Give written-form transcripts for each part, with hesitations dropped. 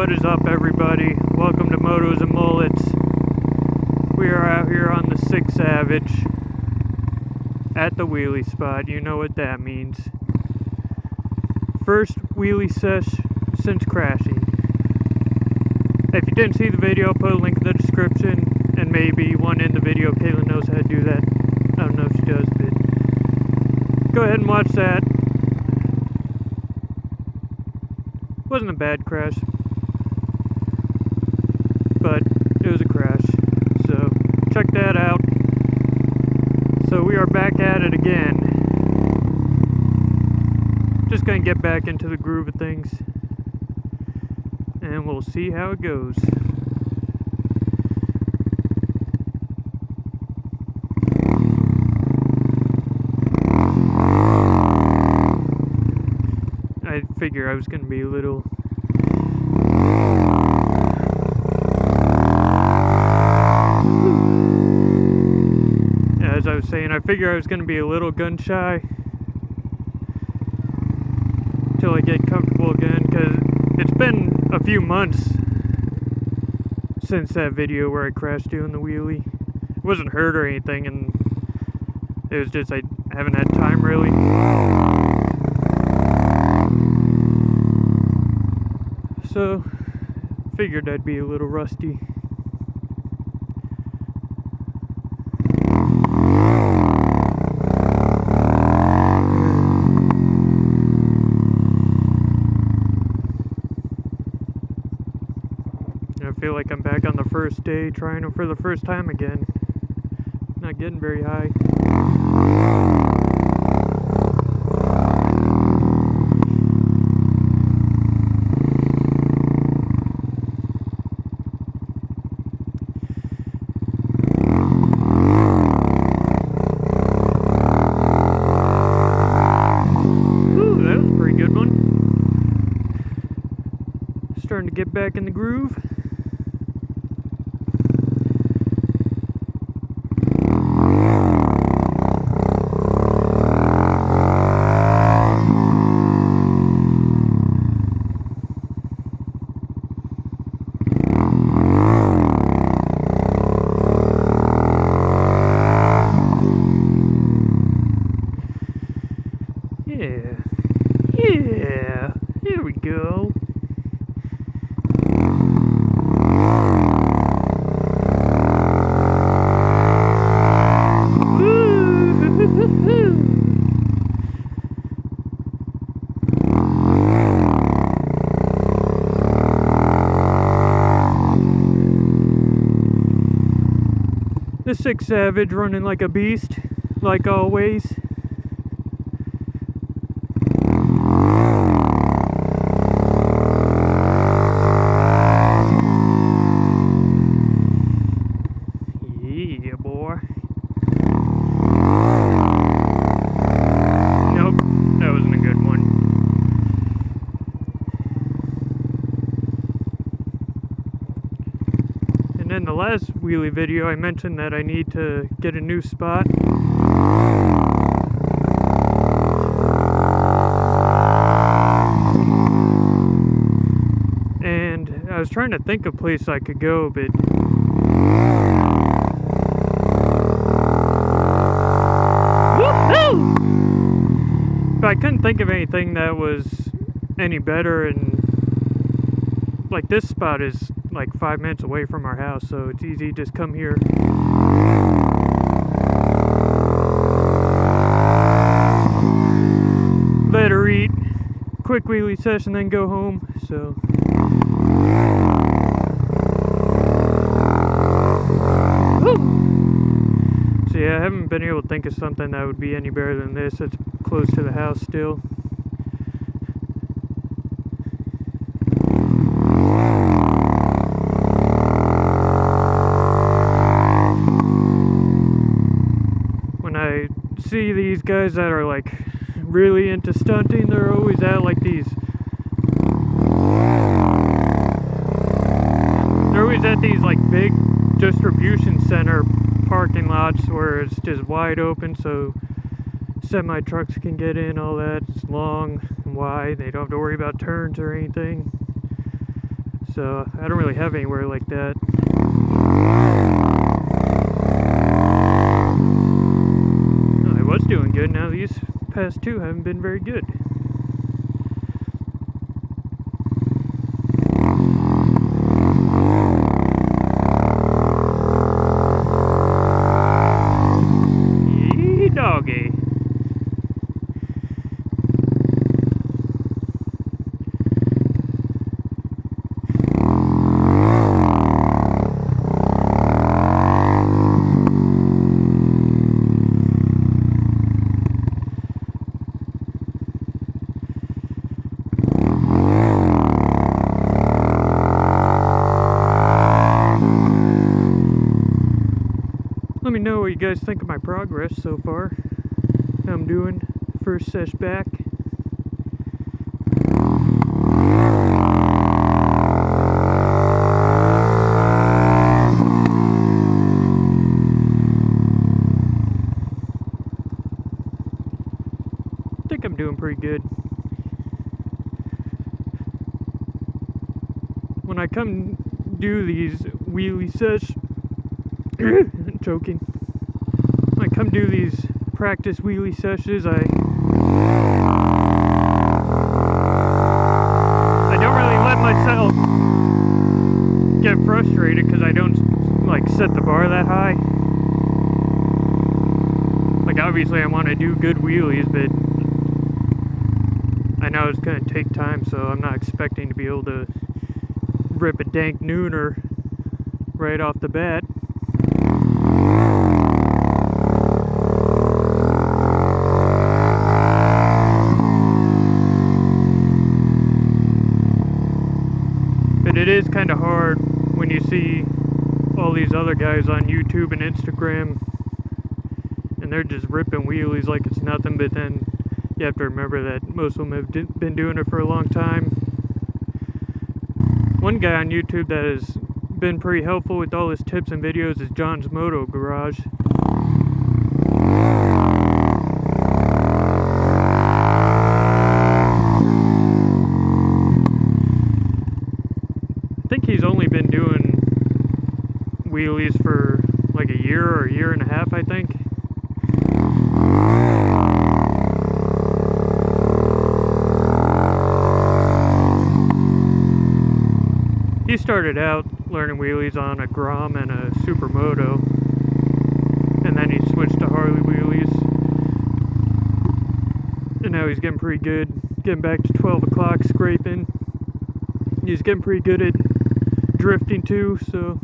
What is up, everybody? Welcome to Motos and Mullets. We are out here on the 6 Savage at the wheelie spot. You know what that means. First wheelie sesh since crashing. If you didn't see the video, I'll put a link in the description, and maybe one in the video. Caitlin knows how to do that. I don't know if she does, but go ahead and watch that. Wasn't a bad crash, but it was a crash, so check that out. So we are back at it again. Just gonna get back into the groove of things, and we'll see how it goes. I figure I was gonna be a little as I was saying, I figure I was gonna be a little gun shy till I get comfortable again, because it's been a few months since that video where I crashed doing the wheelie. It wasn't hurt or anything, and it was just I haven't had time really. So, figured I'd be a little rusty. I feel like I'm back on the first day, trying it for the first time again. Not getting very high. Starting to get back in the groove. Yeah, here we go. The 6 Savage running like a beast, like always. Yeah, boy. Nope, that wasn't a good one. And in the last wheelie video, I mentioned that I need to get a new spot. And I was trying to think of a place I could go, but I couldn't think of anything that was any better, and like this spot is like 5 minutes away from our house, so it's easy to just come here. Let her eat, quick wheelie session, then go home. So yeah, I haven't been able to think of something that would be any better than this. It's close to the house still. When I see these guys that are like really into stunting, they're always at like these like big distribution center parking lots where it's just wide open, so semi trucks can get in, all that. It's long and wide, they don't have to worry about turns or anything. so I don't really have anywhere like that. I was doing good, now these past two haven't been very good. Yee doggy. Let me know what you guys think of my progress so far. How I'm doing. First sesh back. I think I'm doing pretty good. When I come do these wheelie sesh, choking. When I come do these practice wheelie sessions, I don't really let myself get frustrated because I don't like set the bar that high. Like obviously I want to do good wheelies, but I know it's going to take time, so I'm not expecting to be able to rip a dank nooner right off the bat. But it is kind of hard when you see all these other guys on YouTube and Instagram and they're just ripping wheelies like it's nothing, but then you have to remember that most of them have been doing it for a long time. One guy on YouTube that has been pretty helpful with all his tips and videos is John's Moto Garage. I think he's only been doing wheelies for like a year or a year and a half, I think. He started out learning wheelies on a Grom and a Supermoto, and then he switched to Harley wheelies, and now he's getting pretty good, getting back to 12 o'clock scraping. He's getting pretty good at drifting too, so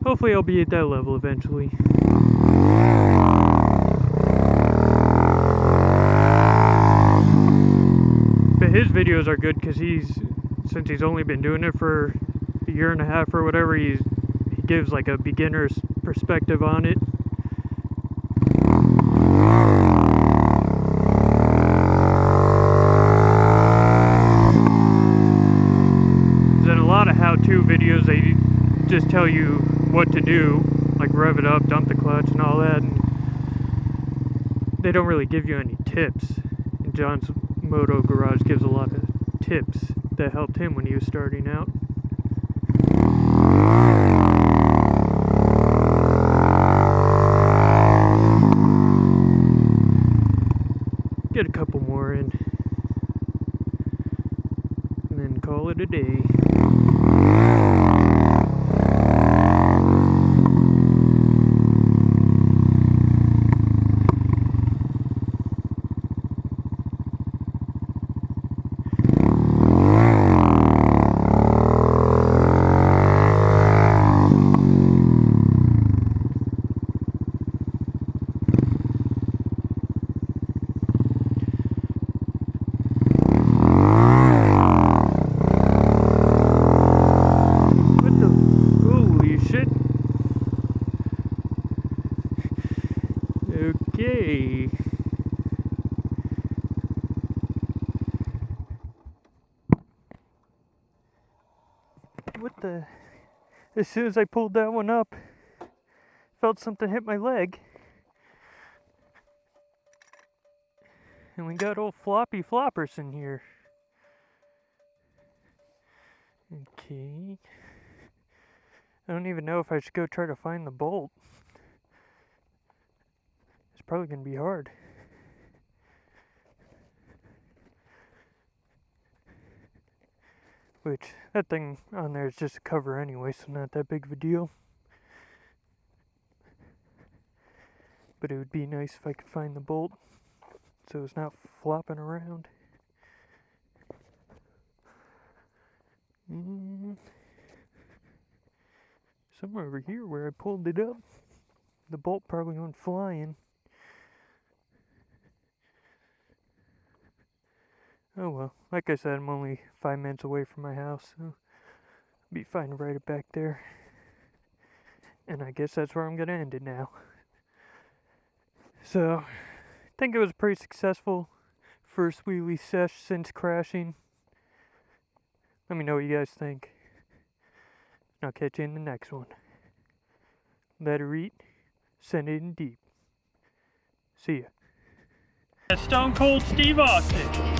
hopefully I'll be at that level eventually. But his videos are good because since he's only been doing it for a year and a half or whatever, he gives like a beginner's perspective on it. Then a lot of how-to videos, they just tell you what to do, like rev it up, dump the clutch and all that, and they don't really give you any tips. And John's Moto Garage gives a lot of tips that helped him when he was starting out. Get a couple more in and then call it a day. Okay. What the? As soon as I pulled that one up, felt something hit my leg. And we got old floppy floppers in here. Okay. I don't even know if I should go try to find the bolt. It's probably going to be hard. Which, that thing on there is just a cover anyway, so not that big of a deal. But it would be nice if I could find the bolt, so it's not flopping around. Somewhere over here where I pulled it up. The bolt probably went flying. Oh well, like I said, I'm only 5 minutes away from my house, so I'll be fine to ride it back there. And I guess that's where I'm gonna end it now. So, I think it was a pretty successful first wheelie sesh since crashing. Let me know what you guys think. I'll catch you in the next one. Let her eat, send it in deep. See ya. Stone Cold Steve Austin.